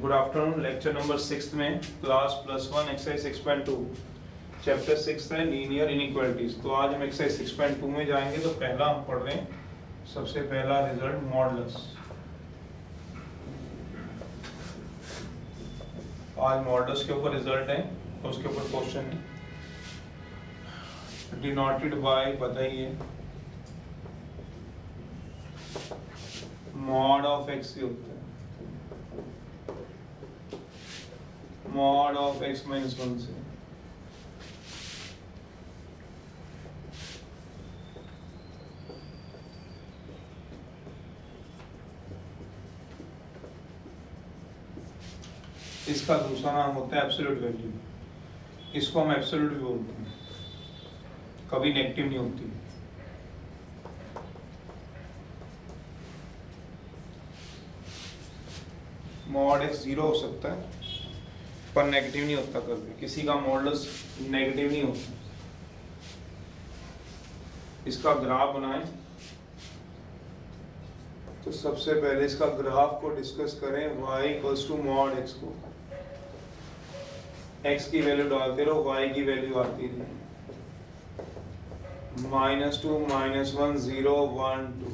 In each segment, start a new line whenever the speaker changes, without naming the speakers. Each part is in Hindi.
Good afternoon. लेक्चर नंबर 6 में क्लास +1 एक्सरसाइज 6.2 चैप्टर 6 है लीनियर इनइक्वालिटीज। तो आज हम एक्सरसाइज 6.2 में जाएंगे। तो पहला हम पढ़ रहे हैं सबसे पहला रिजल्ट मॉडुलस। आज मॉडुलस के ऊपर रिजल्ट है तो उसके ऊपर क्वेश्चन है। डिनोटेड बाय बताइए मॉड ऑफ एक्स होता है मॉड ऑफ x माइनस 1 से। इसका दूसरा नाम होता है एब्सोल्यूट वैल्यू। इसको हम एब्सोल्यूट भी बोलते हैं, कभी नेगेटिव नहीं होती। मॉड x 0 हो सकता है पर नेगेटिव नहीं होता। कभी किसी का मॉडुलस नेगेटिव नहीं होता। इसका ग्राफ बनाएं तो सबसे पहले इसका ग्राफ को डिस्कस करें। y equals to mod x को x की वैल्यू डालते रहो, y की वैल्यू आती रही। -2 -1 0 1 2।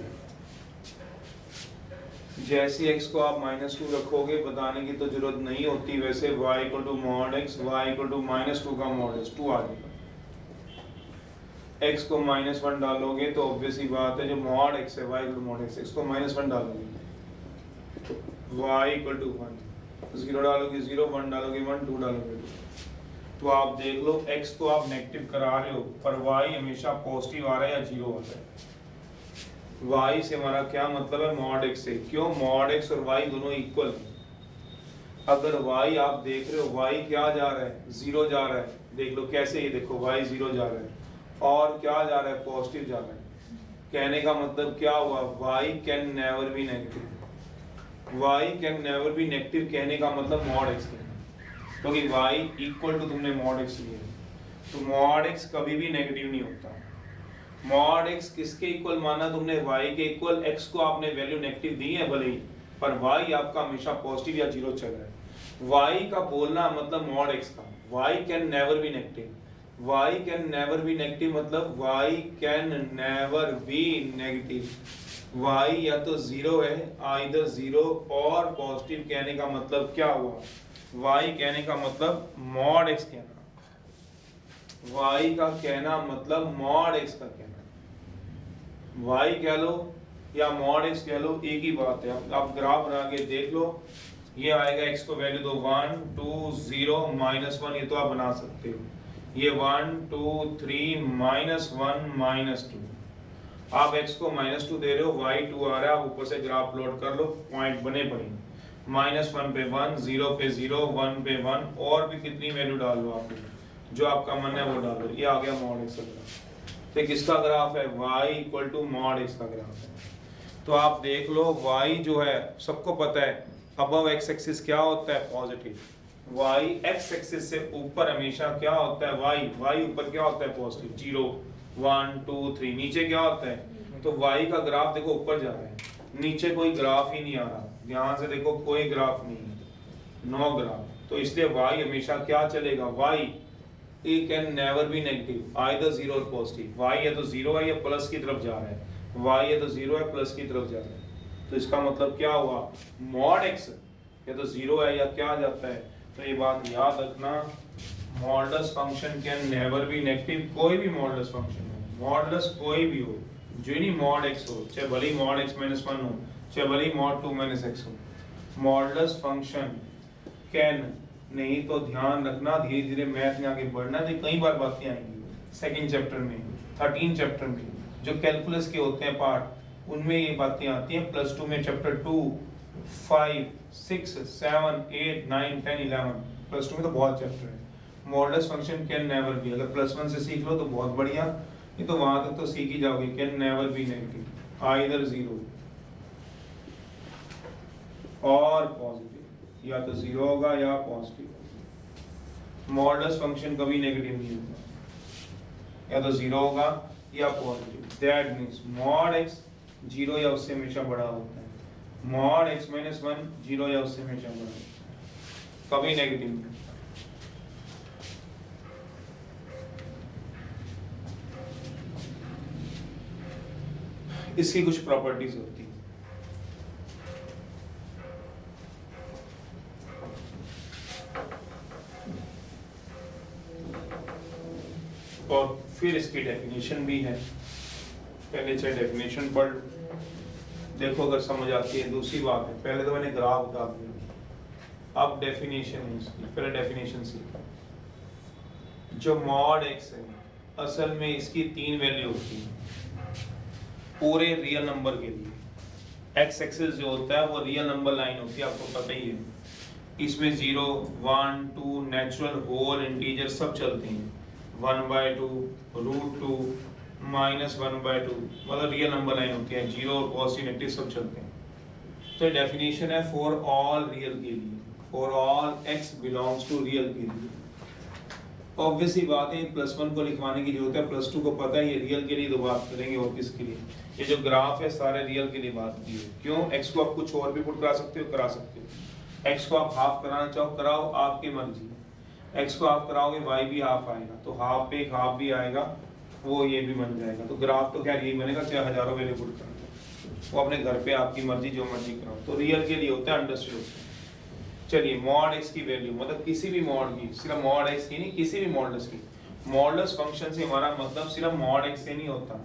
जैसे x को आप -2 रखोगे बताने की तो जरूरत नहीं होती। वैसे y equal to mod x, y equal to -2 का मॉड x 2 आ जाएगा। x को -1 डालोगे तो ऑब्वियस ही बात है जो मॉड x है y equal to mod x, को -1 डालोगे तो y इक्वल टू 1, 0 डालोगे 0, 1 डालोगे 1, 2 डालोगे 2। तो आप देख लो x तो आप नेगेटिव करा रहे हो पर y हमेशा पॉजिटिव आ रहा है या 0 आ रहा है। y से हमारा क्या मतलब है मॉड x से। क्यों? मॉड x और y दोनों इक्वल हैं। अगर y आप देख रहे हो y क्या जा रहा है 0 जा रहा है। देख लो कैसे, ये देखो y 0 जा रहा है और क्या जा रहा है पॉजिटिव जा रहा है। कहने का मतलब क्या हुआ, y can never be negative. y can never be negative कहने का मतलब मॉड x है, क्योंकि y इक्वल टू तुमने मॉड x लिया तो मॉड x कभी भी नेगेटिव नहीं होता। मॉड x किसके इक्वल माना तुमने? y के इक्वल। x को आपने वैल्यू नेगेटिव दी है भले ही, पर y आपका हमेशा पॉजिटिव या 0 चल रहा है। y का बोलना मतलब मॉड x का y can never be negative. y can never be negative मतलब y can never be negative. y या तो 0 है, आइदर 0 और पॉजिटिव कहने का मतलब क्या हुआ, y कहने का मतलब मॉड x कहना, y का कहना मतलब मॉड x का कहना। y कह लो या मॉड x कह लो, एक ही बात है। आप ग्राफ बना के देख लो, ये आएगा x को वैल्यू दो 1 2 0 -1, ये तो आप बना सकते हो। ये 1 2 3 -1 -2। आप x को -2 दे रहे हो, y 2 आ रहा है। आप ऊपर से ग्राफ प्लॉट कर लो, पॉइंट बने पड़े। -1 पे 1, 0 पे 0, 1 पे 1, और भी कितनी वैल्यू डाल लो आप, जो आपका मन है वो डाल दो। ये आ गया मॉड x का ग्राफ। तो किसका ग्राफ है? y equal to mod x का ग्राफ है। तो आप देख लो y जो है सबको पता है अबव x एक्सिस क्या होता है पॉजिटिव। y x एक्सिस से ऊपर हमेशा क्या होता है y ऊपर क्या होता है पॉजिटिव 0 1 2 3। नीचे क्या होता है? तो y का ग्राफ देखो ऊपर जा रहा है, नीचे कोई ग्राफ ही नहीं आ रहा। ध्यान से देखो कोई ग्राफ नहीं है, नो ग्राफ। तो इसलिए y हमेशा क्या चलेगा, y can never be negative, either 0 और पॉजिटिव। y या तो 0 है या प्लस की तरफ जा रहा है, y या तो 0 है प्लस की तरफ जा रहा है। तो इसका मतलब क्या हुआ, मॉड x या तो 0 है या क्या जाता है। तो ये बात याद रखना, modulus function can never be negative. कोई भी मॉडुलस फंक्शन हो, मॉडुलस कोई भी हो, जो नहीं मॉड x हो, चाहे भले ही मॉड x माइनस 1 हो, चाहे भले ही मॉड 2 माइनस x हो, मॉडुलस फंक्शन कैन। नहीं तो ध्यान रखना, धीरे धीरे मैथ में आगे बढ़ना है। कई बार बातें आएंगी सेकंड चैप्टर में, 13 चैप्टर में, जो कैलकुलस के होते हैं पार्ट, उनमें ये बातें आती हैं। +2 में चैप्टर 2 5 6 7 8 9 10 11, +2 में तो बहुत चैप्टर है। Modulus function can never be, अगर +1 से सीख लो तो बहुत बढ़िया, नहीं तो वहां तक तो सीख ही जाओगे। Can never be negative, either 0 और पॉजिटिव, या तो 0 होगा या पॉजिटिव। मॉडुलस फंक्शन कभी नेगेटिव नहीं होगा, या तो 0 होगा या positive. That means mod x 0 या उससे हमेशा बड़ा होता है, मॉड x -1 0 या उससे हमेशा बड़ा होता है। कभी नेगेटिव नहीं। इसकी कुछ प्रॉपर्टीज होती है। और फिर इसकी डेफिनेशन भी है, पहले चाहे डेफिनेशन पढ़ लो, देखो अगर समझ आती है। दूसरी बात है, पहले तो मैंने ग्राफ बता दिया, अब डेफिनेशन है इसकी। पहले डेफिनेशन सीखो। जो मॉड एक्स है असल में इसकी 3 वैल्यू होती है पूरे रियल नंबर के लिए। एक्स एक्सिस जो होता है वो रियल नंबर लाइन होती है, आपको पता ही है। इसमें 0, 1, 2 नेचुरल, होल, इंटीजर सब चलते हैं। 1/2, √2, -1/2, मतलब रियल नंबर लाइन होती है। 0 और पॉजिटिव नेगेटिव सब चलते हैं। तो डेफिनेशन है फॉर ऑल रियल के लिए, for all x belongs to real के लिए। ऑब्वियसली बात है, +1 को लिखवाने की जरूरत है, +2 को पता है। ये रियल के लिए तो बात करेंगे और किसके लिए। ये जो ग्राफ है सारे रियल के लिए बात की है। क्यों? एक्स को आप कुछ और भी पुट करा सकते हो, करा सकते हो। एक्स को आप हाफ कराना चाहो कराओ, आपकी मर्जी। एक्स को आप कराओगे वाई भी हाफ आएगा, तो हाफ पे एक हाफ भी आएगा, वो ये भी बन जाएगा। तो ग्राफ तो खैर यही बनेगा, चाहे हजारों वैल्यू पुट करो, वो अपने घर पे आपकी मर्जी जो मर्जी कराओ। तो रियल के लिए होता है, अंडरस्टूड। चलिए, मॉड एक्स की वैल्यू मतलब किसी भी मॉड की, सिर्फ मॉड एक्स की नहीं, किसी भी मॉडल्स की। मॉडल्स फंक्शन से हमारा मतलब सिर्फ मॉड एक्स से नहीं होता,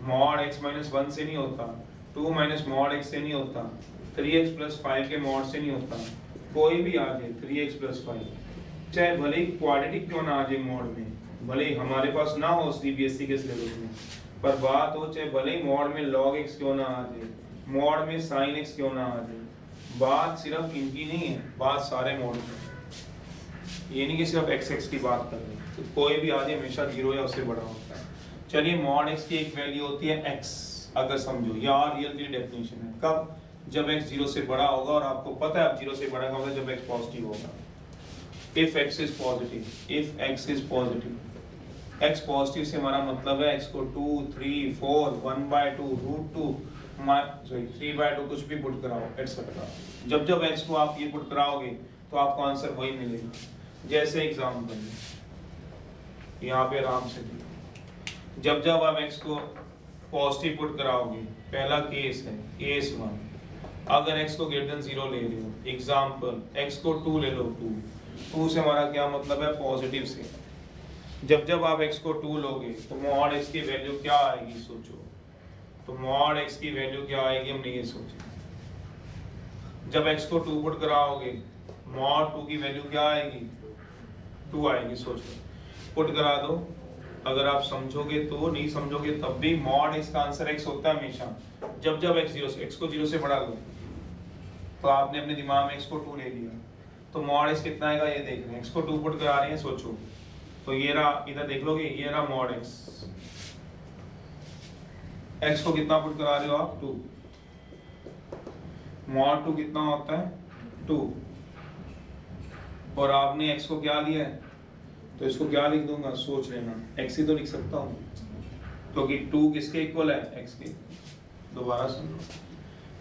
मॉड x - 1 से नहीं होता, 2 - मॉड x से नहीं होता, 3x + 5 के मॉड से नहीं होता। कोई भी आ जाए 3x + 5, चाहे भले ही क्वाड्रेटिक क्यों ना आ जाए मॉड में, भले ही हमारे पास ना हो सीबीएसई के सिलेबस में, पर बात हो चाहे भले ही मॉड में log x क्यों ना आ जाए, मॉड में sin x क्यों ना आ जाए, बात सिर्फ इनकी नहीं है, बात सारे मॉड की। ये नहीं कि सिर्फ x की बात कर रहे हैं। तो कोई भी आ जाए हमेशा 0 या उससे बड़ा होता है। चलिए, मॉड x की एक वैल्यू होती है x, अगर समझो यार रियल की डेफिनेशन है। कब? जब x 0 से बड़ा होगा, और आपको पता है अब 0 से बड़ा कब होगा, जब x पॉजिटिव होगा। if x is positive, if x is positive, x positive से हमारा मतलब है x को 2, 3, 4, 1/2, √2, 3/2 कुछ भी पुट कराओ एटसेट्रा। जब जब x को आप ये पुट कराओगे तो आपको आंसर वही मिलेगा। जैसे एग्जाम्पल यहाँ पे आराम से देखो, जब जब आप x को पॉजिटिव पुट कराओगे, पहला केस है केस 1, अगर x को >0 ले रहे हो, एग्जाम्पल x को 2 ले लो, 2 से हमारा क्या मतलब है, पॉजिटिव से। जब जब आप x को 2 लोगे तो मॉड x की वैल्यू क्या आएगी, सोचो। तो मॉड x की वैल्यू क्या आएगी, हमने ये सोचा। जब x को 2 पुट कराओगे, मॉड 2 की वैल्यू क्या आएगी, 2 आएगी। सोचो, पुट करा दो। अगर आप समझोगे तो, नहीं समझोगे तब भी, मॉड x का आंसर x होता है हमेशा। जब जब x को 0 से बढ़ा लो, तो आपने अपने दिमाग में x को 2 ले लिया, तो मॉड x कितना आएगा ये देख रहे हैं। x को 2 पुट करा रहे हैं, सोचो। तो ये रहा, इधर देख लोगे, ये रहा मॉड x। x को कितना पुट करा रहे हो आप, 2। मॉड 2 कितना होता है, 2। और आपने x को क्या लिया है, तो इसको क्या लिख दूंगा, सोच लेना, x ही तो लिख सकता हूँ, क्योंकि 2 किसके इक्वल है, x के। दोबारा सुनो,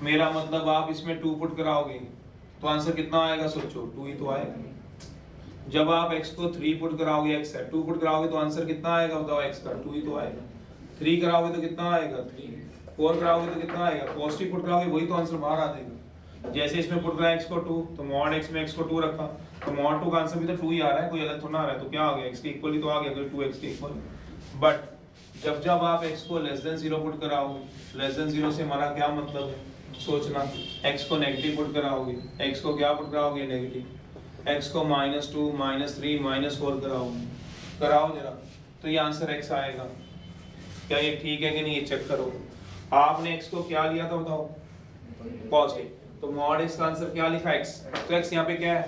मेरा मतलब आप इसमें 2 पुट कराओगे तो आंसर कितना आएगा, सोचो, 2 ही तो आएगा। जब आप x को 3 पुट कराओगे, x है 2 पुट कराओगे तो आंसर कितना आएगा, बताओ, x का 2 ही तो आएगा। 3 कराओगे तो कितना आएगा, 3। 4 कराओगे तो कितना आएगा, पॉजिटिव पुट कराओगे वही तो आंसर बाहर आ जाएगा। जैसे इसमें पुट करा x को 2, तो मॉड x में x को 2 रखा, तो मॉड 2 का आंसर भी तो 2 ही आ रहा है, कोई अलग थोड़ा आ रहा है। तो क्या आ गया, x के इक्वल ही तो आ गया, 2x के इक्वल। बट जब जब आप x को <0 पुट कराओगे, <0 से हमारा क्या मतलब है, सोचना। x को नेगेटिव पुट कराओगे, x को क्या पुट कराओगे, नेगेटिव। x को -2, -3, -4 कराओगे, कराओ जरा, तो ये आंसर x आएगा। क्या ये ठीक है कि नहीं, ये चेक करो। आपने x को क्या लिया था, बताओ, पॉजिटिव, तो मॉड x का आंसर क्या लिखा, x, तो x यहाँ पे क्या है,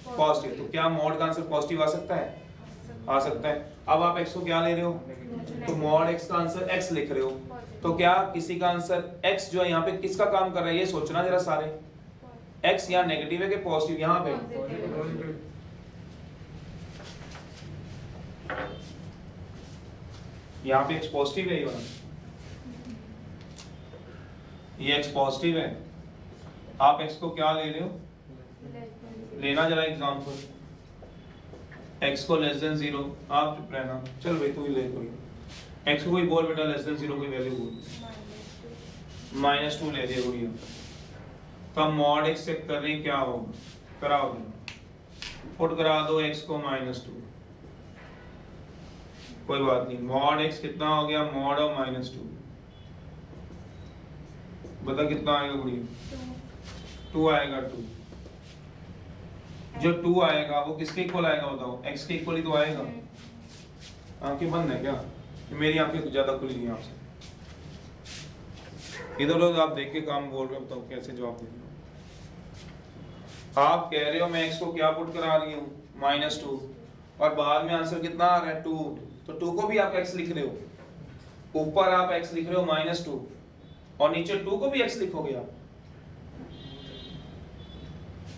पॉजिटिव। तो क्या मॉड का आंसर पॉजिटिव आ सकता है, आ सकता है। अब आप x को क्या ले रहे हो, तो मॉड x का आंसर x लिख रहे हो, तो क्या किसी का आंसर x जो है यहाँ पे किसका काम कर रहा है, ये सोचना जरा सारे। x यहाँ नेगेटिव है कि पॉजिटिव, यहाँ पे यहाँ पे x पॉजिटिव है, ये x पॉजिटिव है। आप x को क्या ले रहे हो, लेना जरा एग्जांपल, x को लेस देन 0, आप चुप रहना, चल भाई तू ही ले कोई, x को कोई बोल बेटा लेस देन 0 कोई वैल्यू बोल, -2 ले दिया कोई, तो हम मॉड x चेक कर रहे हैं क्या होगा, कराओ पुट करा दो x को -2, कोई बात नहीं, मॉड x कितना हो गया, मॉड ऑफ -2, बता कितना आएगा गुड़िया, 2 आएगा, 2, जो 2 आएगा वो किसके इक्वल आएगा बताओ, x के इक्वल ही तो आएगा, आंखें बंद है क्या, मेरी आंखें ज्यादा खुली हैं आपसे, इधर लोग आप देख के काम बोल रहे हो, बताओ कैसे जवाब दे रहे हो, आप कह रहे हो मैं x को क्या पुट करा रही हूँ -2, और बाद में आंसर कितना आ रहा है 2, तो 2 को भी आप x लिख रहे हो, ऊपर आप x लिख रहे हो -2 और नीचे 2 को भी x लिखोगे आप,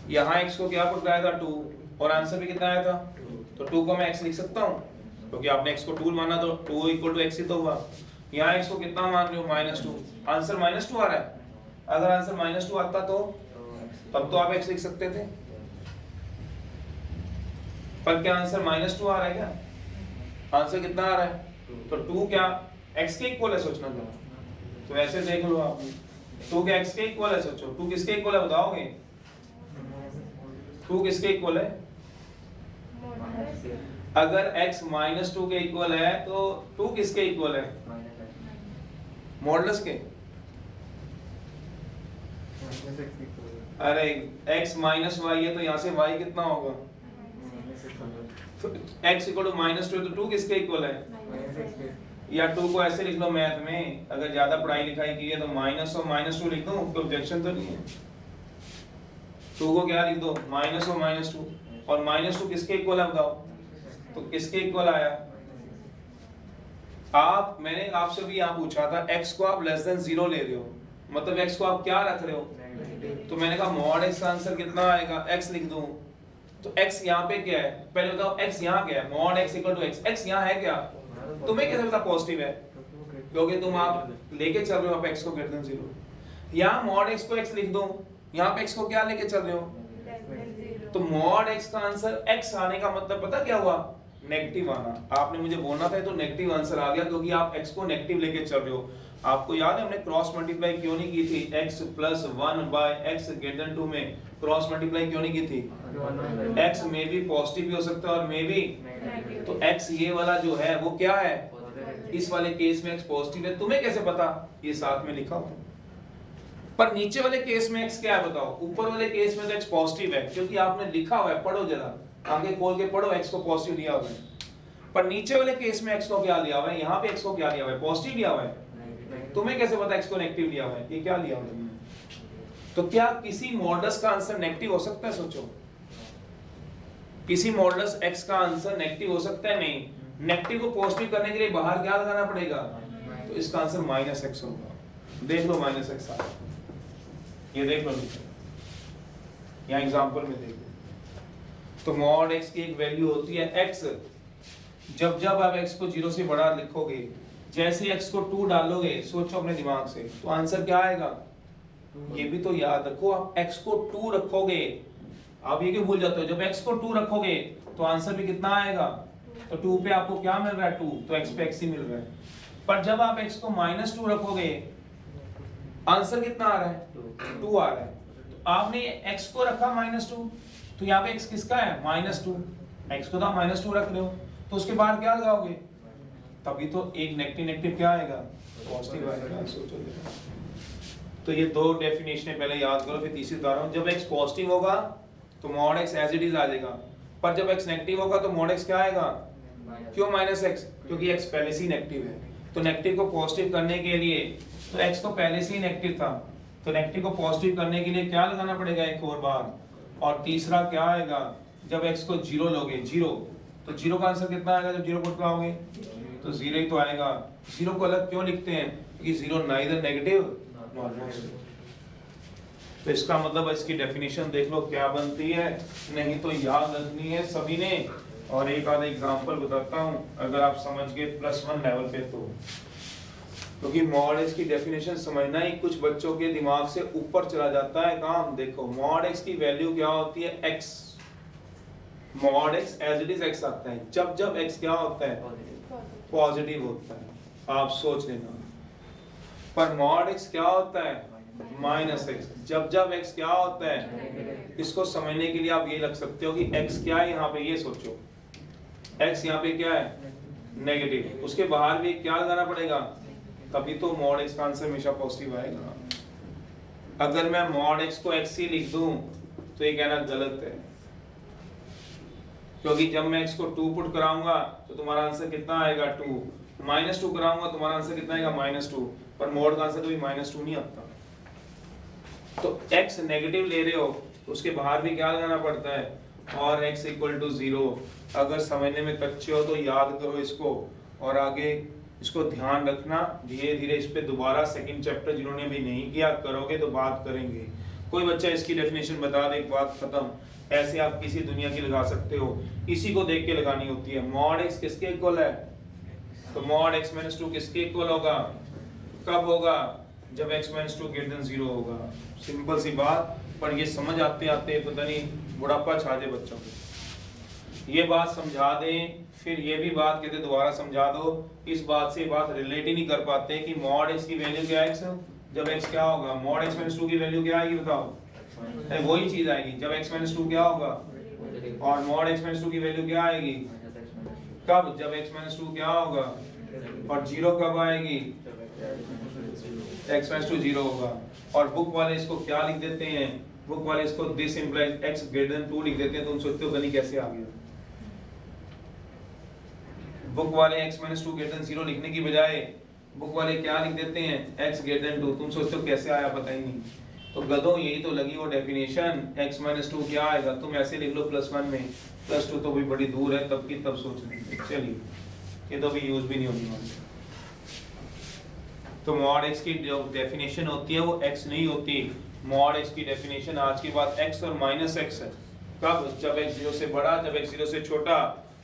यहाँ x को क्या पुट कराया था 2 और आंसर भी कितना आया था, तो 2 को मैं x लिख सकता हूँ क्योंकि आपने x को 2 माना तो 2 = x ही तो हुआ, यहाँ x को कितना मान रहे हो -2, आंसर -2 आ रहा है, अगर आंसर -2 आता तो तब तो आप x लिख सकते थे, पर क्या आंसर -2 आ रहा है क्या, आंसर कितना आ रहा है, तो 2 क्या x के इक्वल है, सोचना जरा, तो ऐसे देख लो आप, 2 क्या x के इक्वल है, सोचो 2 किसके इक्वल है बताओगे, 2 किसके इक्वल है, अगर x -2 के इक्वल है तो 2 किसके इक्वल है, मॉडुलस के, अरे x माइनस y है तो यहाँ से y कितना होगा, तो x = -2 तो 2 किसके इक्वल है, या 2 को ऐसे लिख लो मैथ में, अगर ज्यादा पढ़ाई लिखाई की है तो माइनस और -2 लिख दो, कोई ऑब्जेक्शन तो नहीं है, 2 को क्या लिख दो -2 और -2 किसके इक्वल है बताओ, तो किसके इक्वल आया, आप मैंने आपसे भी यहाँ पूछा था x को आप लेस देन 0 ले रहे हो, मतलब x को आप क्या रख रहे हो, तो मैंने कहा मॉड x का आंसर कितना आएगा, x लिख दूं, तो x यहाँ पे क्या है, पहले बताओ x यहाँ क्या है, मॉड x = x, x यहाँ है क्या, तुम्हें कैसे पता पॉजिटिव है, क्योंकि तुम आप लेके चल रहे हो आप x को > 0, यहाँ मॉड x को x लिख दो, यहाँ पे x को क्या लेके चल रहे हो, तो मॉड x का आंसर x आने का मतलब पता क्या हुआ, नेगेटिव आना, आपने मुझे बोलना था तो नेगेटिव आंसर आ गया क्योंकि आप x को नेगेटिव लेके चल रहे हो, आपको याद है हमने क्रॉस मल्टीप्लाई क्यों नहीं की थी, x + 1/x > 2 में क्रॉस मल्टीप्लाई क्यों नहीं की थी, x में भी पॉजिटिव भी हो सकता है और में भी, तो x ये वाला जो है वो क्या है, इस वाले केस में x पॉजिटिव है, तुम्हें कैसे पता, ये साथ में लिखा हुआ, पर नीचे वाले केस में x क्या है बताओ, ऊपर वाले केस में तो x पॉजिटिव है क्योंकि आपने लिखा हुआ है, पढ़ो जरा आंखें खोल के पढ़ो, x को पॉजिटिव लिया हुआ है, पर नीचे वाले केस में x को क्या लिया हुआ है, यहाँ पे x को क्या लिया हुआ है, पॉजिटिव लिया हुआ है, तुम्हें कैसे पता x को नेगेटिव लिया हुआ है, ये क्या लिया हुआ है, तो क्या किसी मॉडुलस का आंसर नेगेटिव हो सकता है, सोचो किसी मॉडुलस x का आंसर नेगेटिव हो सकता है, नहीं, नेगेटिव को पॉजिटिव करने के लिए बाहर क्या लगाना पड़ेगा, तो इसका आंसर -x होगा, देख लो -x आ, ये देख लो यहाँ एग्जांपल में देख लो, तो मॉड x की एक वैल्यू होती है x, जब जब आप x को 0 से बड़ा लिखोगे, जैसे x को 2 डालोगे, सोचो अपने दिमाग से, तो आंसर क्या आएगा, ये भी तो याद रखो, आप x को 2 रखोगे, आप ये क्यों भूल जाते हो, जब x को 2 रखोगे तो आंसर भी कितना आएगा, तो 2 पे आपको क्या मिल रहा है, 2, तो x पे x ही मिल रहा है, पर जब आप x को -2 रखोगे आंसर कितना आ रहा है, 2 आ रहा है, तो आपने x को रखा -2, तो यहाँ पे x किसका है, -2, x को तो आप -2 रख रहे हो, तो उसके बाद क्या लगाओगे, तभी तो एक नेगेटिव क्या आएगा, पॉजिटिव आएगा, सोचो। तो ये दो डेफिनेशन पहले याद करो, फिर तीसरी बता रहा हूँ, जब x पॉजिटिव होगा तो mod x as it is आ जाएगा, पर जब x नेगेटिव होगा तो मॉड x क्या आएगा, क्यों -x, क्योंकि x पहले से ही नेगेटिव है, तो नेगेटिव को पॉजिटिव करने के लिए, तो x तो पहले से ही नेगेटिव था, तो नेगेटिव को पॉजिटिव करने के लिए क्या लगाना पड़ेगा एक और बार, और तीसरा क्या आएगा, जब x को 0 लोगे, 0, तो 0 का आंसर कितना आएगा, जब 0 पुट कराओगे तो 0 ही तो आएगा, 0 को अलग क्यों लिखते हैं, क्योंकि 0 नाइदर नेगेटिव नॉट पॉजिटिव, तो इसका मतलब इसकी डेफिनेशन देख लो क्या बनती है, नहीं तो याद रखनी है सभी ने, और एक आधा एग्जांपल बताता हूँ, अगर आप समझ गए +1 लेवल पे तो क्योंकि मॉड एक्स की डेफिनेशन समझना ही कुछ बच्चों के दिमाग से ऊपर चला जाता है काम। देखो मॉड एक्स की वैल्यू क्या होती है, x। Mod x as it is x आता है जब जब x क्या होता है, पॉजिटिव होता है। आप सोच लेना। पर मॉड एक्स क्या होता है, माइनस एक्स, जब जब x क्या होता है। इसको समझने के लिए आप ये लग सकते हो कि x क्या है यहाँ पे, ये सोचो x यहाँ पे क्या है, नेगेटिव। उसके बाहर भी क्या लगाना पड़ेगा, तभी तो मॉड x का आंसर हमेशा पॉजिटिव आएगा। अगर मैं मॉड x को x ही लिख दूं तो ये कहना गलत है, क्योंकि जब मैं x को 2 पुट कराऊंगा तो तुम्हारा आंसर कितना आएगा, 2। -2 कराऊंगा तुम्हारा आंसर कितना आएगा, -2। पर मॉड का आंसर कभी -2 नहीं आता। तो x नेगेटिव ले रहे हो तो उसके बाहर भी क्या लगाना पड़ता है, और x इक्वल टू 0। अगर समझने में कच्चे हो तो याद करो इसको, और आगे इसको ध्यान रखना। धीरे धीरे इस पे दोबारा सेकंड चैप्टर जिन्होंने अभी नहीं किया करोगे तो बात करेंगे। कोई बच्चा इसकी डेफिनेशन बता दे, एक बात खत्म। ऐसे आप किसी दुनिया की लगा सकते हो, इसी को देख के लगानी होती है। मॉड x किसके इक्वल है, तो मॉड x - 2 किसके इक्वल होगा, कब होगा, जब x - 2 > 0 होगा। सिंपल सी बात, पर ये समझ आते आते पता नहीं बुढ़ापा छा जाए बच्चों को। ये बात समझा दें, फिर ये भी बात कहते दोबारा समझा दो। इस बात से बात रिलेट ही नहीं कर पाते कि मॉड x की वैल्यू क्या है, x जब x क्या होगा, मॉड x - 2 की वैल्यू क्या आएगी बताओ, वही चीज आएगी जब x - 2 क्या होगा, और मॉड x - 2 की वैल्यू क्या आएगी, कब, जब x - 2 क्या होगा, और 0 कब आएगी, x - 2 0 होगा। और बुक वाले इसको क्या लिख देते हैं, बुक वाले इसको दिस इंप्लाइज x > 2 लिख देते हैं। तुम सोचते हो गनी कैसे आ गया, बुक वाले x - 2 > 0 लिखने की बजाय बुक वाले क्या लिख देते हैं, x > 2। तुम सोचते हो कैसे आया, पता ही नहीं। तो गधों यही तो लगी वो डेफिनेशन, x - 2 क्या आएगा, तुम ऐसे लिख लो +1 में, +2 तो भी बड़ी दूर है, तब की तब सोच लेंगे। चलिए ये तो अभी यूज भी नहीं होने वाली। तो मॉड x की जो डेफिनेशन होती है वो x नहीं होती। मॉड x की डेफिनेशन आज की बात x और -x है। कब, जब x 0 से बड़ा, जब x 0 से छोटा,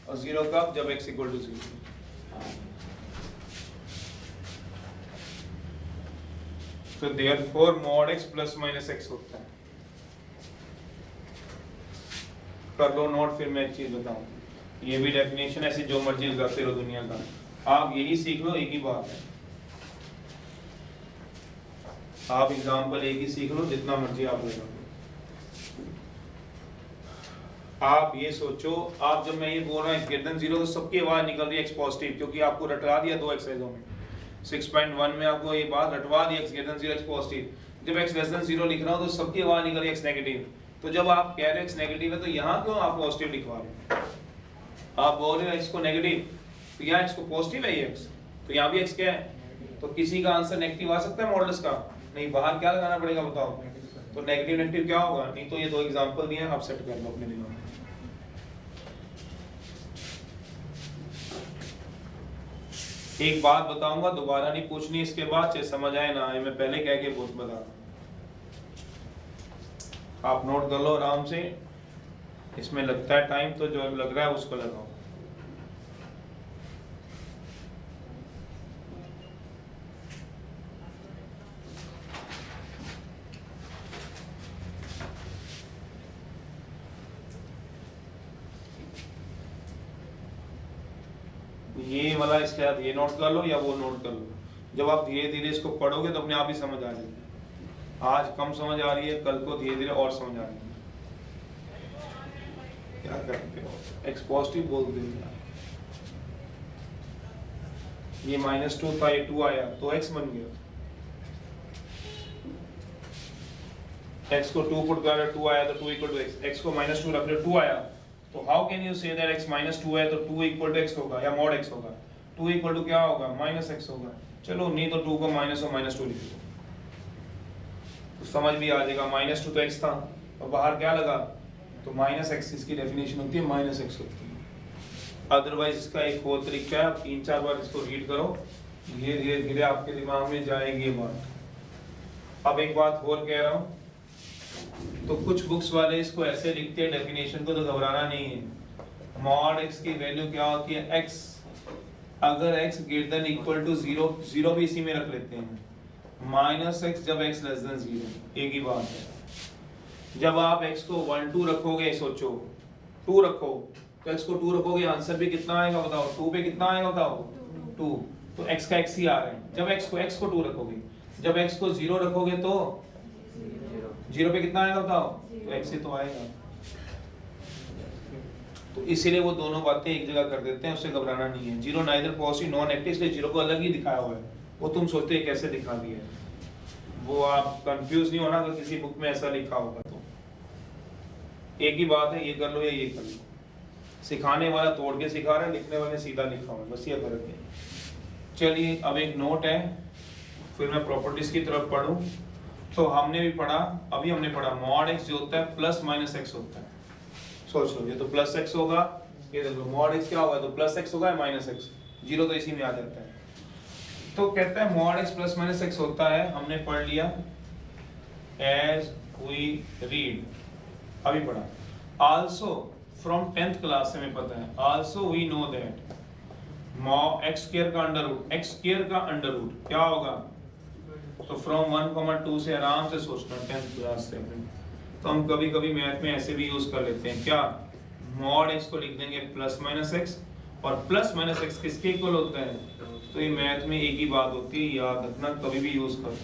और 0 कब, जब x = 0। तो therefore mod x ± x होता है। कर लो नोट, फिर मैं एक चीज बताऊं। ये भी डेफिनेशन ऐसी जो मर्जी लगाते रहो दुनिया का, आप यही सीख लो, एक ही बात है। आप एग्जाम्पल एक ही सीख लो, जितना मर्जी आप लगा लो। आप ये सोचो, आप जब मैं ये बोल रहा हूँ > 0 तो सबकी आवाज निकल रही है x पॉजिटिव, क्योंकि आपको रटवा दिया 2 एक्सरसाइजों में। 6.1 में आपको ये बात रटवा दी x > 0 x पॉजिटिव। जब x < 0 लिख रहा हूँ तो सबकी आवाज निकल रही है x नेगेटिव। तो जब आप कह रहे हो x नेगेटिव है तो यहाँ क्यों आप पॉजिटिव लिखवा रहे हो, आप बोल रहे हो x को नेगेटिव, तो यहाँ x को पॉजिटिव है ये x, तो यहाँ भी x क्या है। तो किसी का आंसर नेगेटिव आ सकता है मॉडल्स का, नहीं, बाहर क्या लगाना पड़ेगा बताओ, तो नेगेटिव नेगेटिव क्या होगा, नहीं तो ये 2 एग्जांपल दिए हैं, आप सेट कर लो अपने दिमाग में। एक बात बताऊंगा, दोबारा नहीं पूछनी इसके बाद, चाहे समझ आए ना आए, मैं पहले कह के बता। आप नोट कर लो आराम से, इसमें लगता है टाइम तो जो लग रहा है उसको लगाओ। ये वाला इसके बाद ये नोट कर लो या वो नोट कर लो। जब आप धीरे धीरे इसको पढ़ोगे तो अपने आप ही समझ आ जाएगी। आज कम समझ आ रही है, कल को धीरे धीरे और समझ आ रही है। क्या करते हो, x पॉजिटिव बोल देंगे। ये -2 था, ये 2 आया तो x बन गया। x को 2 पुट कर 2 आया तो 2 = x, x को -2 रख ले 2 आया, तो how can you say that x -2 है तो 2 = x होगा या mod x होगा। 2 = क्या होगा, -x होगा। चलो नहीं तो 2 को माइनस और -2 लिख दो तो समझ भी आ जाएगा। -2 तो x था और बाहर क्या लगा, तो -x इसकी डेफिनेशन होती है, -x होती है। अदरवाइज इसका एक और तरीका है, आप 3-4 बार इसको रीड करो, धीरे धीरे धीरे आपके दिमाग में जाएगी ये बात। अब एक बात और कह रहा हूँ, तो कुछ बुक्स वाले इसको ऐसे लिखते हैं डेफिनेशन को, तो घबराना नहीं है। mod x की वैल्यू क्या होती है, x, अगर x greater than equal to 0, 0 भी इसी में रख लेते हैं, -x जब x लेस देन 0, एक ही बात है। जब आप x को 1 2 रखोगे, सोचो 2 रखो तो x को 2 रखोगे, आंसर भी कितना आएगा बताओ, 2 पे कितना आएगा बताओ, 2, तो x का x ही आ रहा है। जब x को 2 रखोगे, जब x को 0 रखोगे तो 0 पे कितना आएगा बताओ, तो x ही तो आएगा। तो इसीलिए वो दोनों बातें एक जगह कर देते हैं, उससे घबराना नहीं है। 0 नाइदर पॉजिटिव नॉन नेगेटिव, इसलिए 0 को अलग ही दिखाया हुआ है। वो तुम सोचते हैं कैसे दिखा दिया है, वो आप कंफ्यूज नहीं होना अगर किसी बुक में ऐसा लिखा होगा तो। एक ही बात है, ये कर लो या ये कर लो। सिखाने वाला तोड़ के सिखा रहा है, लिखने वाले सीधा लिखा हुआ है, बस ये फर्क है। चलिए अब एक नोट है, फिर मैं प्रॉपर्टीज की तरफ पढ़ूं। तो हमने भी पढ़ा, अभी हमने पढ़ा मॉड x जो होता है प्लस माइनस x होता है। सोच लो, ये तो प्लस x होगा, ये देखो मॉड x क्या होगा, तो प्लस x होगा या माइनस x, 0 तो इसी में आ जाता है। तो कहता है mod x plus minus x होता है, हमने पढ़ लिया एज वी रीड, अभी पढ़ा। आल्सो फ्रॉम 10th क्लास से हमें पता है, also we know that x square का अंडर रूट, x स्क्वायर का अंडर रूट क्या होगा, तो फ्रॉम 1,2 से आराम से सोचना 10th क्लास से। तो हम कभी कभी मैथ में ऐसे भी यूज कर लेते हैं, क्या मॉड x को लिख देंगे प्लस माइनस x, और प्लस माइनस x किसके इक्वल होता है, तो ये मैथ में एक ही बात होती है, याद रखना, कभी भी यूज करो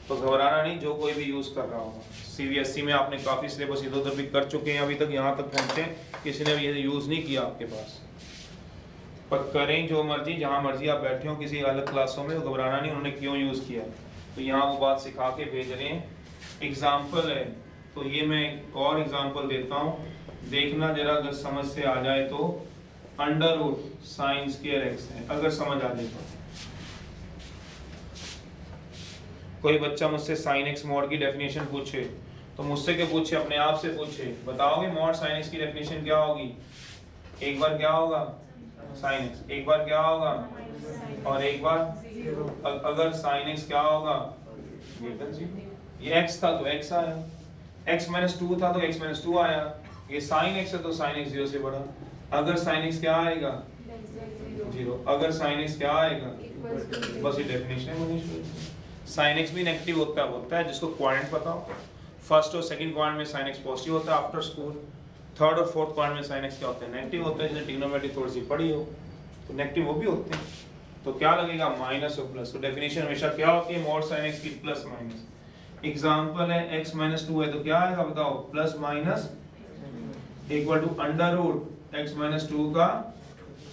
तो घबराना नहीं, जो कोई भी यूज कर रहा होगा। सीबीएसई में आपने काफी सिलेबस इधर उधर भी कर चुके हैं, अभी तक यहाँ तक पहुंचे, किसी ने भी ये यूज नहीं किया आपके पास। पर करें जो मर्जी, जहाँ मर्जी आप बैठे हो किसी अलग क्लासों में, तो घबराना नहीं उन्होंने क्यों यूज किया, तो यहाँ वो बात सिखा के भेज रहे हैं। एग्जाम्पल है, तो ये मैं एक और एग्जाम्पल देता हूँ, देखना जरा, अगर समझ से आ जाए तो under root sine square x है, अगर समझ आ जाए तो। कोई बच्चा मुझसे साइन x मॉड की डेफिनेशन पूछे, तो मुझसे क्यों पूछे, अपने आप से पूछे, बताओगे मॉड साइन x की डेफिनेशन क्या होगी, एक बार क्या होगा साइन x, एक बार क्या होगा, और एक बार अगर साइन x क्या होगा, ये x था तो x आया, x माइनस 2 था तो x माइनस 2 आया, ये साइन x है तो साइन x 0 से बड़ा, अगर साइन x क्या आएगा 0, अगर साइन x क्या आएगा, बस ये डेफिनेशन है। साइन x भी नेगेटिव होता है जिसको क्वाड्रेंट पता हो, फर्स्ट और सेकंड क्वाड्रेंट में साइन x पॉजिटिव होता है आफ्टर स्कूल, थर्ड और फोर्थ क्वाड्रेंट में साइन x क्या होता है, नेगेटिव होता है, जिसने ट्रिग्नोमेट्री थोड़ी सी पढ़ी हो तो नेगेटिव वो भी होते हैं। तो क्या लगेगा, माइनस और प्लस, तो डेफिनेशन हमेशा क्या होती है, मॉड साइन x की प्लस माइनस। एग्जांपल है x माइनस 2 है तो क्या आएगा बताओ, plus minus equal to under root x minus 2 का,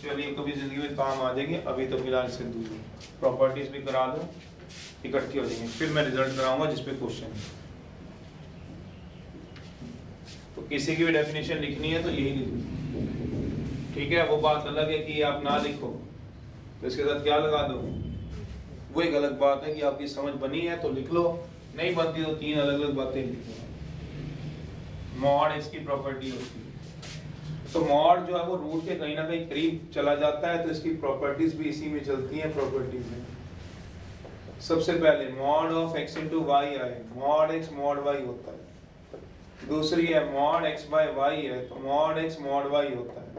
चलिए कभी जिंदगी में काम आ जाएंगे, अभी तो फिलहाल से दूर, प्रॉपर्टीज भी करा दो, इकट्ठी हो जाएंगे, फिर मैं रिजल्ट कराऊंगा जिस पे क्वेश्चन है। तो किसी की भी डेफिनेशन लिखनी है तो यही लिखो, ठीक है। वो बात अलग है कि आप ना लिखो तो इसके साथ क्या लगा दो, वो एक अलग बात है कि आपकी समझ बनी है तो लिख लो, नहीं बनती तो 3 अलग अलग बातें लिख लो। मॉड इसकी प्रॉपर्टी होती है, तो मॉड जो है वो रूट के कहीं ना कहीं करीब चला जाता है, तो इसकी प्रॉपर्टीज भी इसी में चलती हैं। प्रॉपर्टीज में सबसे पहले mod of x into y आए, मॉड x मॉड y होता है। दूसरी है मॉड x बाय y है तो मॉड x मॉड y होता है।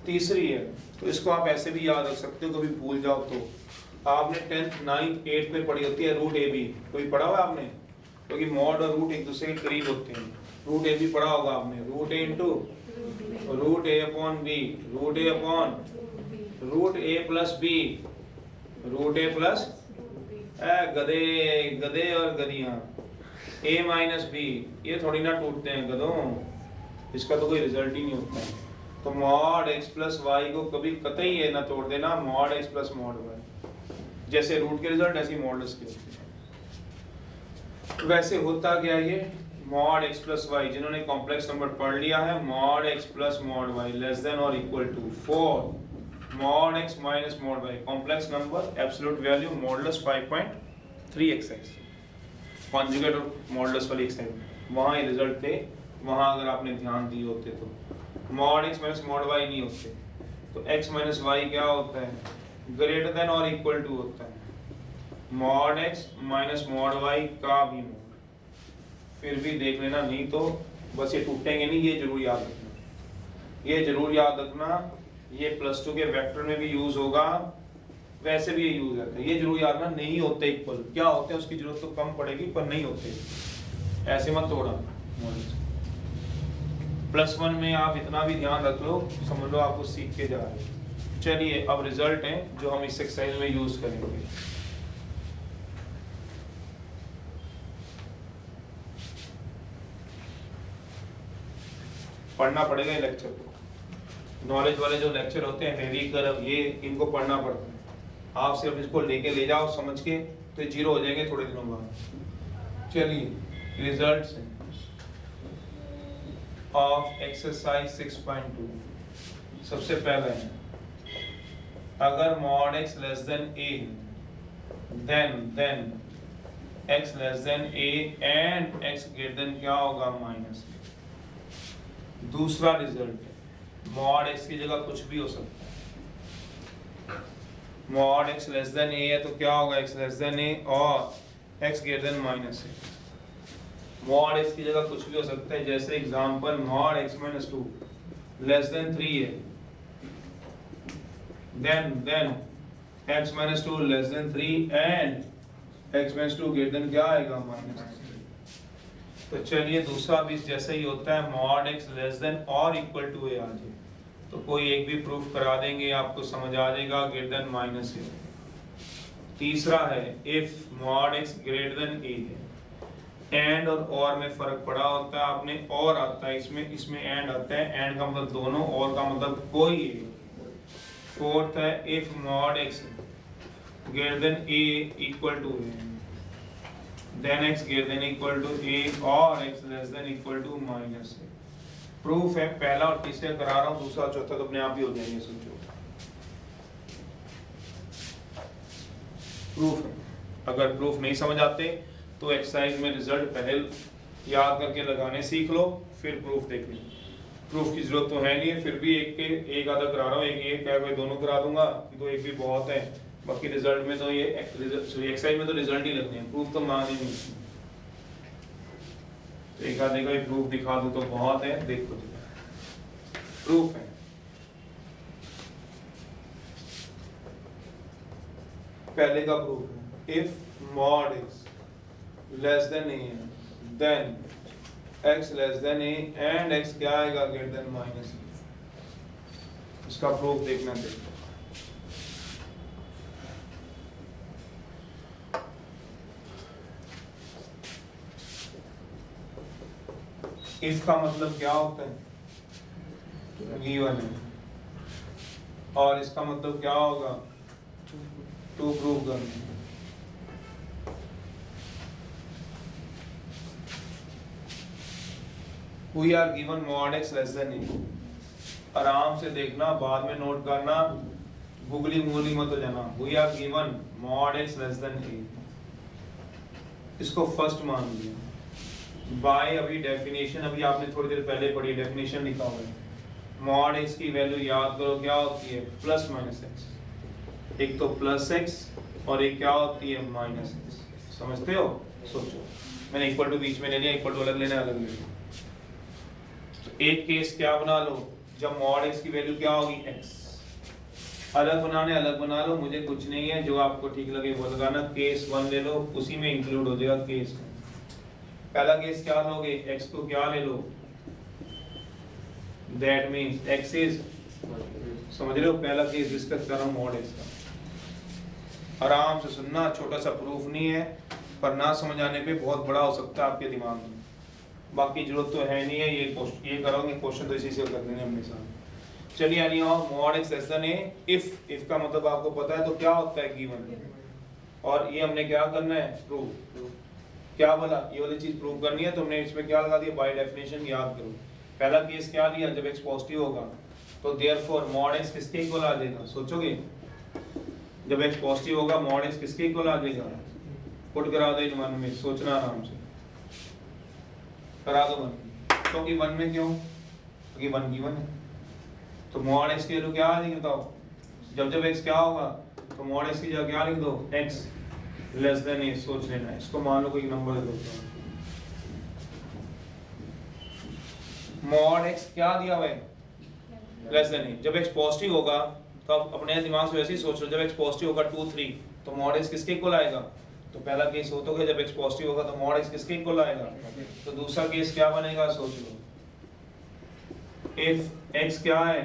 तीसरी है, तो इसको आप ऐसे भी याद रख सकते हो, कभी भूल जाओ तो, आपने 10th 9th 8th में पढ़ी होती है रूट ए बी, कोई पढ़ा हुआ आपने, क्योंकि तो मॉड और रूट एक दूसरे के करीब होते हैं। रूट ए बी पढ़ा होगा आपने, रूट ए इंटू रूट ए अपॉन बी, रूट ए अपॉन रूट ए प्लस बी, रूट ए प्लस गधे गधे और गधियां, a माइनस बी, ये थोड़ी ना टूटते हैं गधों, इसका तो कोई रिजल्ट ही नहीं होता है। तो मॉड x प्लस वाई को कभी कतई ये ना तोड़ देना, mod x plus mod y, जैसे रूट के रिजल्ट ऐसे मॉडल्स के होते हैं। वैसे होता क्या ये मॉड x प्लस वाई, जिन्होंने कॉम्प्लेक्स नंबर पढ़ लिया है, mod x plus mod y less than और equal to 4 mod x minus mod y, complex number, absolute value, modulus 5.3xx, conjugate और modulus वाली x है, वहाँ ये रिजल्ट थे, वहाँ अगर आपने ध्यान दिए होते तो mod x minus mod y नहीं होते, तो x minus y क्या होता है, greater than और equal to होता है, mod x minus mod y का भी mod, फिर भी देख लेना, नहीं तो बस ये टूटेंगे नहीं, ये जरूर याद रखना, ये जरूर याद रखना ये +2 के वेक्टर में भी यूज होगा, वैसे भी ये यूज होता है। ये जरूर याद ना, नहीं होते इक्वल, क्या होते हैं उसकी जरूरत तो कम पड़ेगी पर नहीं होते, ऐसे मत तोड़ना। +1 में आप इतना भी ध्यान रख लो, समझ लो आपको सीख के जा रहे हैं। चलिए अब रिजल्ट है जो हम इस एक्सरसाइज में यूज करेंगे। पढ़ना पड़ेगा ये लेक्चर को, नॉलेज वाले जो लेक्चर होते हैं हेवी कर्व, ये इनको पढ़ना पड़ता है। आप सिर्फ इसको लेके ले जाओ समझ के, तो ये 0 हो जाएंगे थोड़े दिनों बाद। चलिए रिजल्ट्स ऑफ एक्सरसाइज 6.2। सबसे पहले है, अगर mod x less than a then x less than a and x greater than क्या होगा -a। दूसरा रिजल्ट है, मॉड x की जगह कुछ भी हो सकता है। Mod x less than a है तो क्या होगा x लेस देन a और x greater than -a। Mod x की जगह कुछ भी हो सकता है, जैसे example mod x - 2 less than 3 है, then x - 2 less than 3 and x - 2 greater than क्या आएगा -3। तो चलिए दूसरा भी जैसे ही होता है, मॉड x लेस देन और इक्वल टू a आ जाए तो कोई एक भी प्रूफ करा देंगे, आपको समझ आ जाएगा, ग्रेटर देन -a। तीसरा है if mod x greater than a है, एंड और में फर्क पड़ा होता है आपने, और आता है इसमें एंड आता है, एंड का मतलब दोनों, और का मतलब कोई एक। फोर्थ है if mod x greater than a equal to a, then x greater than equal to a और x less than equal to -a। Proof है, पहला और तीसरा करा रहा हूँ, दूसरा चौथा तो अपने आप ही हो जाएंगे। सोचो प्रूफ है, अगर प्रूफ नहीं समझ आते तो एक्सरसाइज में रिजल्ट पहले याद करके लगाने सीख लो, फिर प्रूफ देख लो। प्रूफ की जरूरत तो है नहीं है, फिर भी एक आधा करा रहा हूँ, एक दोनों करा दूंगा, तो एक भी बहुत है। बाकी रिजल्ट में तो ये एक्सरसाइज में तो रिजल्ट ही लगने हैं, प्रूफ तो मांगे नहीं। तो एक आधे का प्रूफ दिखा दूं तो बहुत है, देखो प्रूफ है। पहले का प्रूफ है, if mod x less than a then x less than a and x क्या आएगा ग्रेटर देन -a। इसका प्रूफ देखना देखो। इसका मतलब क्या होता है, V1 है, और इसका मतलब क्या होगा, 2 प्रूव करना। We are given mod x less than a। आराम से देखना, बाद में नोट करना, गुगली मुगली मत हो जाना। We are given mod x less than a, इसको फर्स्ट मान लिया बाय, अभी डेफिनेशन अभी आपने थोड़ी देर पहले पढ़ी, डेफिनेशन लिखा हुआ है। मॉड x की वैल्यू याद करो क्या होती है, +-x। एक तो +x और एक क्या होती है -x, समझते हो। सोचो, मैंने इक्वल टू बीच में ले लिया, इक्वल टू अलग लेना अलग ले लिया। तो एक केस क्या बना लो, जब मॉड x की वैल्यू क्या होगी x, अलग बना लो, मुझे कुछ नहीं है, जो आपको ठीक लगे वो लगाना। केस 1 ले लो, उसी में इंक्लूड हो जाएगा केस। पहला केस क्या लोगे, x को क्या ले लो, दैट मींस x इज, समझ रहे हो, पहला केस डिस्कस कर रहा हूं मॉड x का। आराम से सुनना, छोटा सा प्रूफ नहीं है, पर ना समझ आने पे बहुत बड़ा हो सकता है आपके दिमाग में। बाकी जरूरत तो है नहीं है, ये करोगे क्वेश्चन तो इसी से करने हैं अपने साथ। चलिए यानी और mod x less than a, if का मतलब आपको पता है तो क्या होता है गिवन, और ये हमने क्या करना है, प्रूफ। क्या बोला, ये वाली चीज प्रूव करनी है तो हमने इसमें क्या लगा दिया, बाय डेफिनेशन। याद करो पहला केस क्या लिया, जब x पॉजिटिव होगा तो देयरफॉर मॉड x किसके इक्वल आ जाएगा, सोचोगे, जब x पॉजिटिव होगा मॉड x किसके इक्वल आ जाएगा, पुट करा दो इन 1 में, सोचना आराम से करा दो 1, क्योंकि 1 में क्यों, क्योंकि 1 गिवन है। तो मॉड x की वैल्यू क्या आ जाएगी बताओ, जब x क्या होगा तो मॉड x की जगह क्या लिख दो, x लेस देन a, सोच लेना है। इसको मान लो कोई नंबर दे दो, मॉड x क्या दिया हुआ है, लेस देन ए। जब x पॉजिटिव होगा तो आप अपने दिमाग से वैसे ही सोच लो, जब x पॉजिटिव होगा 2 3 तो मॉड x किसके इक्वल आएगा? तो पहला केस हो तो गया, जब x पॉजिटिव होगा तो मॉड x किसके इक्वल आएगा? तो दूसरा केस क्या बनेगा सोच लो, इफ x क्या है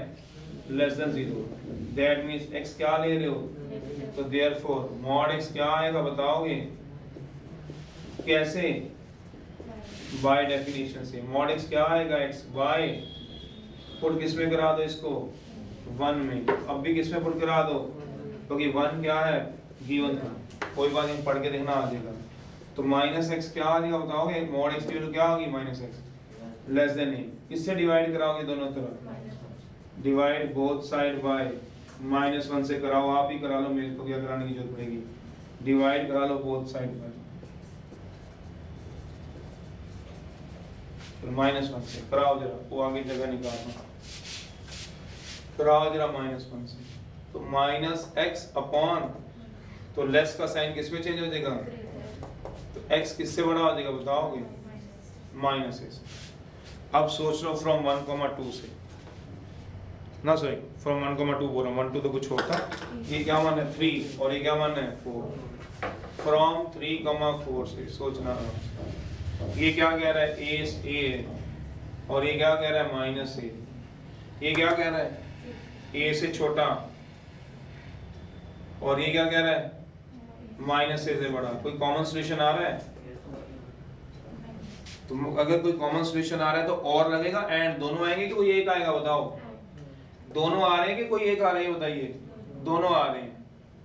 less than 0, that means x क्या ले रहे हो, तो देयरफॉर मॉड x क्या आएगा बताओगे कैसे? बाय डेफिनेशन से मॉड x क्या आएगा? x बाय पुट किस में करा दो इसको 1 में, अब भी किस में पुट करा दो क्योंकि 1 क्या है गिवन था, कोई बात नहीं पढ़ के देखना आ जाएगा। तो माइनस एक्स क्या आ जाएगा बताओगे? मॉड एक्स की वैल्यू क्या होगी माइनस एक्स लेस देन ए। किससे डिवाइड कराओगे दोनों तरफ? डिवाइड बोथ साइड बाय -1 से कराओ, आप ही करा लो, मेरे को क्या कराने की जरूरत पड़ेगी। डिवाइड करा लो बोथ साइड बाय -1 से कराओ जरा, वो आगे जगह निकालना, कराओ जरा -1 से। तो माइनस एक्स अपॉन, तो लेस का साइन किस में चेंज हो जाएगा? तो x किससे बड़ा हो जाएगा बताओगे? माइनस ए से। अब सोच लो फ्रॉम 1,2 से ना, सॉरी फ्रॉम 1,2 बोल रहा हूँ, 1 2 तो कुछ होता, ये क्या मान है 3 और ये क्या मान है 4। फ्रॉम 3,4 से सोचना, ये क्या कह रहा है ए और ये क्या कह रहा है माइनस ए, ये क्या कह रहा है ए से छोटा और ये क्या कह रहा है माइनस ए से बड़ा। कोई कॉमन सॉल्यूशन आ रहा है? तो अगर कोई कॉमन सॉल्यूशन आ रहा है तो और लगेगा एंड, दोनों आएंगे कि कोई एक आएगा बताओ? दोनों आ रहे हैं कि कोई एक आ रहे हैं बताइए? दोनों आ रहे हैं,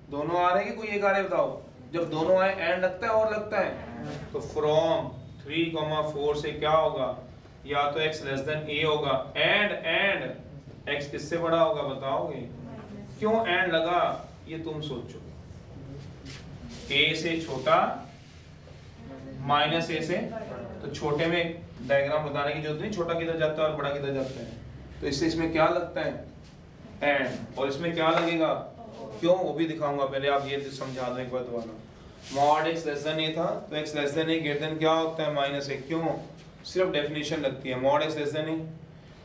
दोनों आ रहे हैं कि कोई एक आ रहे हैं बताओ? जब दोनों आए एंड लगता है और लगता है, तो फ्रॉम 3,4 से क्या होगा? या तो x लेस देन a होगा एंड x किससे बड़ा होगा बताओगे? क्यों एंड लगा ये तुम सोचो, a से छोटा माइनस a से, तो छोटे में डायग्राम बताने की जरूरत नहीं, छोटा किधर जाता है और बड़ा किधर जाता है, तो इससे इसमें क्या लगता है एंड, और इसमें क्या लगेगा क्यों वो भी दिखाऊंगा, पहले आप ये समझा दो एक बार दोबारा। Mod x less than a था तो x less than a greater than क्या होता है माइनस a, क्यों? सिर्फ डेफिनेशन लगती है, mod x less than a,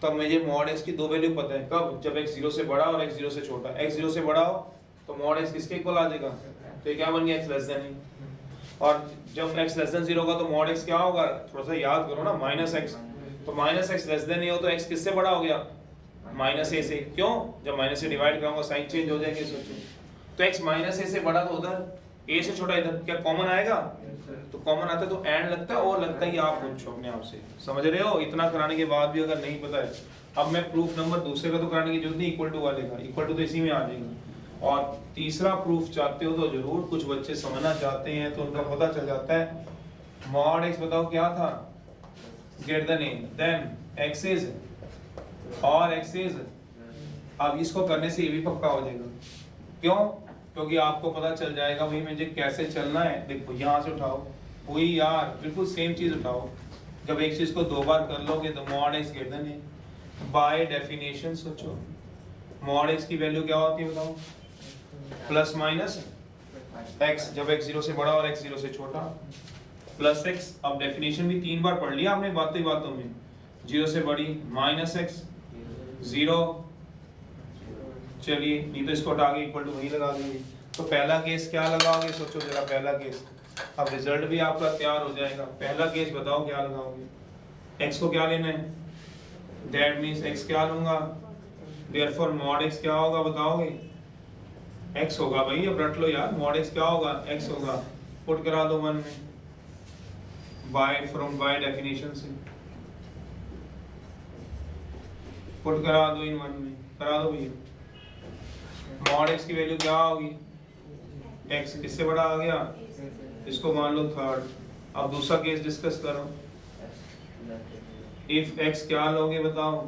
तब मुझे मॉड x की दो वैल्यू पता है, कब? जब x 0 से बड़ा और x 0 से छोटा। x 0 से बड़ा हो तो मॉड x किसके इक्वल आ जाएगा? तो ये क्या बन गया x लेस देन a, और जब x लेस देन 0 होगा तो मॉड x क्या होगा? थोड़ा सा याद करो ना, माइनस x, तो minus x less than a हो तो x किससे बड़ा हो गया? माइनस a से, क्यों? जब माइनस से डिवाइड कराऊंगा साइन चेंज हो जाएंगे सोचो, तो x माइनस a से बड़ा तो उधर, a से छोटा इधर, क्या कॉमन आएगा? तो कॉमन आता है तो एंड लगता है और लगता है, आप पूछो अपने आप से, समझ रहे हो? इतना कराने के बाद भी अगर नहीं पता है, अब मैं प्रूफ नंबर दूसरे का तो कराने की जरूरत नहीं, इक्वल टू वाले का, इक्वल टू तो इसी में आ जाएगा। और तीसरा प्रूफ चाहते हो तो जरूर, कुछ बच्चे समझना चाहते हैं तो उनका पता चल जाता है। मॉड x बताओ क्या था? Greater than a, then x is, और x इज, अब इसको करने से ये भी पक्का हो जाएगा, क्यों? क्योंकि आपको पता चल जाएगा वही मुझे कैसे चलना है। देखो यहाँ से उठाओ, वही यार बिल्कुल सेम चीज उठाओ, जब एक चीज को दो बार कर लोगे तो mod x greater than a, by definition सोचो मॉड x की वैल्यू क्या होती है बताओ? प्लस माइनस x, जब x 0 से बड़ा और x 0 से छोटा, प्लस x। अब डेफिनेशन भी 3 बार पढ़ लिया आपने बातों ही बातों में, 0 से बड़ी माइनस x 0, चलिए नहीं तो इसको हटा के इक्वल टू वही लगा देंगे। तो पहला केस क्या लगाओगे सोचो जरा, पहला केस, अब रिजल्ट भी आपका तैयार हो जाएगा। पहला केस बताओ क्या लगाओगे? x को क्या लेना है? दैट मींस x क्या लूंगा, देयरफॉर मॉड x क्या होगा बताओगे? x होगा भाई, अब रट लो यार, मॉड x क्या होगा? x होगा, पुट करा दो 1 में, बाय फ्रॉम बाय डेफिनेशन से पुट करा दो इन 1 में, करा दो भैया। मॉड x की वैल्यू क्या होगी? x किससे बड़ा आ गया? इसको मान लो थर्ड। अब दूसरा केस डिस्कस करो, इफ x क्या लोगे बताओ?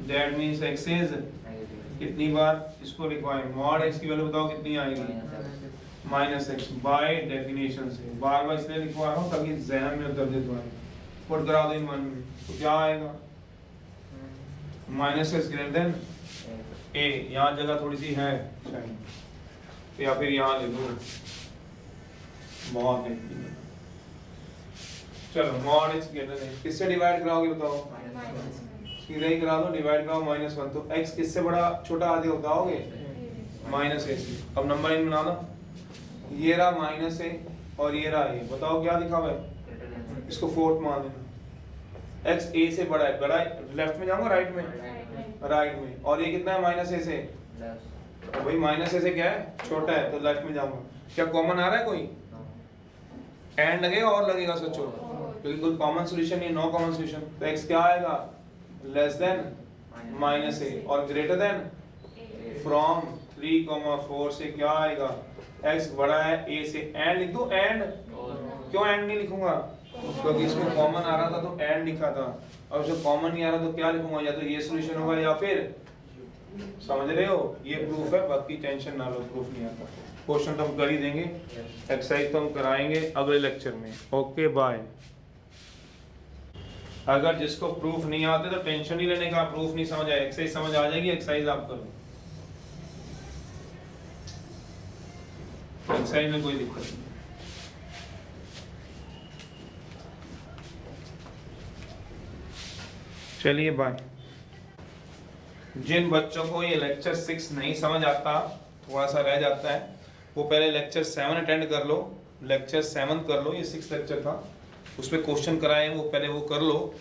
दैट मींस x इज कितनी बार इसको लिखवाएं? मॉड x की वैल्यू बताओ कितनी आएगी? माइनस x, बाय डेफिनेशन से, बार बार इसलिए लिखवा रहा हूँ ताकि ज़हन में उतर दे तुम्हारे। पुट करा दो इन 1 में, तो क्या आएगा? Minus x greater than a, यहाँ जगह थोड़ी सी है शायद, या फिर यहाँ ले लो, बहुत है। चलो मॉड x ग्रेटर देन, किससे डिवाइड कराओगे बताओ? सीधा ही करा दो, डिवाइड कराओ -1, तो x किससे बड़ा छोटा आ जाएगा बताओगे? -a से। अब नंबर इन बना दो, ये रहा -a और ये रहा a, बताओ क्या लिखा हुआ है? इसको फोर्थ मान लेना। x a से बड़ा है, बड़ा है, लेफ्ट में जाऊंगा राइट में? राइट में। और ये कितना है -a से? तो भाई -a से क्या है? छोटा है, तो लेफ्ट में जाऊंगा। क्या कॉमन आ रहा है कोई? एंड लगेगा और लगेगा सोचो, क्योंकि कोई कॉमन सॉल्यूशन नहीं, नो कॉमन सॉल्यूशन। तो x क्या आएगा? लेस देन -a और ग्रेटर देन फ्रॉम 3,4 से क्या आएगा? x बड़ा है a से। एंड लिख दो, एंड। क्यों एंड नहीं लिखूंगा? क्योंकि इसमें कॉमन आ रहा था तो एंड लिखा था, और जब कॉमन नहीं आ रहा तो क्या लिखूंगा? या तो ये सॉल्यूशन होगा या फिर, समझ रहे हो? ये प्रूफ है, बाकी टेंशन ना लो, प्रूफ नहीं आता। क्वेश्चन तो हम कर ही देंगे, एक्सरसाइज तो हम कराएंगे अगले लेक्चर में। Okay bye. अगर जिसको प्रूफ नहीं आते तो टेंशन नहीं लेने का, प्रूफ नहीं समझ आए, एक्सरसाइज समझ आ जाएगी, एक्सरसाइज आप करो, एक्सरसाइज में कोई दिक्कत नहीं। चलिए बाय। जिन बच्चों को ये लेक्चर 6 नहीं समझ आता, थोड़ा सा रह जाता है, वो पहले लेक्चर 7 अटेंड कर लो, लेक्चर 7 कर लो, ये 6 लेक्चर था, उसमें क्वेश्चन कराए वो पहले वो कर लो,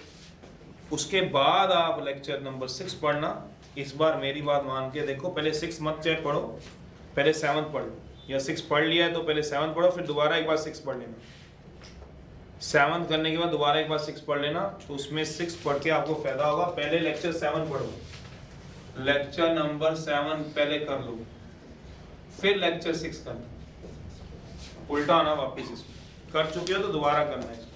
उसके बाद आप लेक्चर नंबर 6 पढ़ना। इस बार मेरी बात मान के देखो, पहले 6 मत चाहे पढ़ो, पहले 7 पढ़ लो, या 6 पढ़ लिया है तो पहले 7 पढ़ो, फिर दोबारा एक बार 6 पढ़ लेना, 7 करने के बाद दोबारा एक बार 6 पढ़ लेना, तो उसमें 6 पढ़ के आपको फायदा होगा। पहले लेक्चर 7 पढ़ो, लेक्चर नंबर 7 पहले कर लो, फिर लेक्चर 6 करना, उल्टा आना वापिस। इसमें कर चुके हो तो दोबारा करना है।